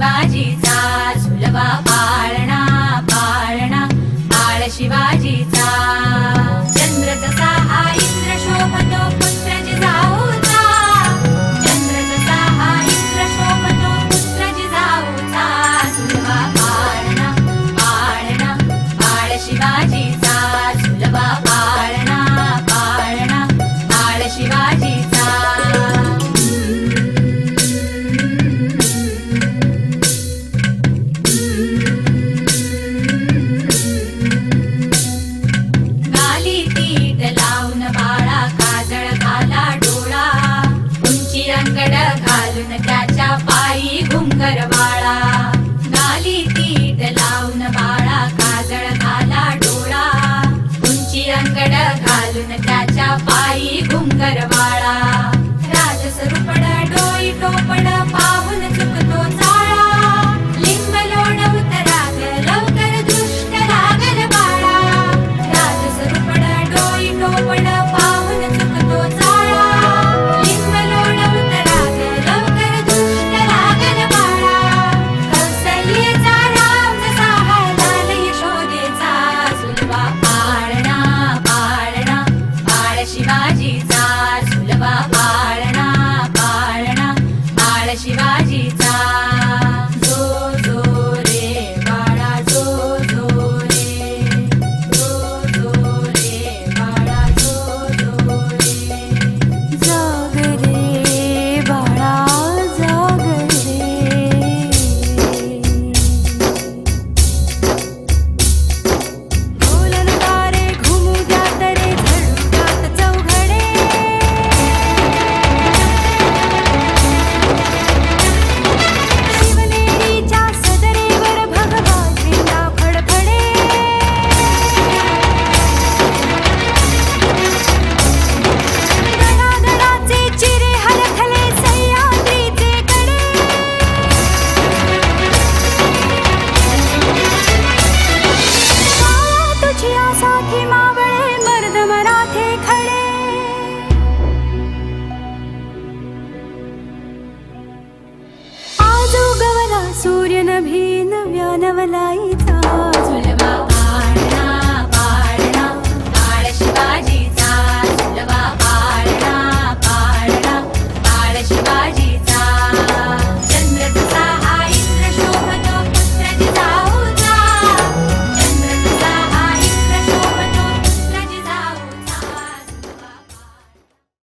शिवाजीचा झुलवा पाळणा पाळणा बाळ शिवाजीचा चंद्र जसा हा इंद्र शोभतो पुत्र जिजाऊचा चंद्र जसा हा इंद्र शोभतो पुत्र जिजाऊचा झुलवा पाळणा पाळणा बाळ शिवाजीचा झुलवा पाळणा पाळणा बाळ शिवाजीचा घालून त्याच्या पायी घुंगरवाळा गाली तीट लावून बाळा काजळ घाला डोळा उंची अंगड घालून त्याच्या पायी घुंगरवाळा राजसरूपड डोई टोपड पाहून चुकतो चाळा लिंब लोण उतराग लवकर दृष्ट लागल बाळा राजसरूपड डोई टोपड पाहून चुकतो चाळा लिंब लोण उतराग लवकर दृष्ट लागल बाळा कौसल्येचा राम जसा लाल यशोदेचा झुलवा पाळणा पाळणा बाळ शिवाजीचा झुलवा पाळणा पाळणा बाळ शिवाजीचा जो जो रे बाळा जो जो रे जो जो रे बाळा जो जो रे जाग रे बाळा जाग रे बोलन तारे घुमू द्या तरे झडू द्यात चौघडे शिवनेरीच्या सदरेवर भगवा झेंडा फडफडे गडागडाचे चिरे हलखले सह्याद्रीचे कडे माया तुझी आसाठी मावळे मर्द मराठे खडे आज उगवला सूर्य नभी नव्या नवलाईचा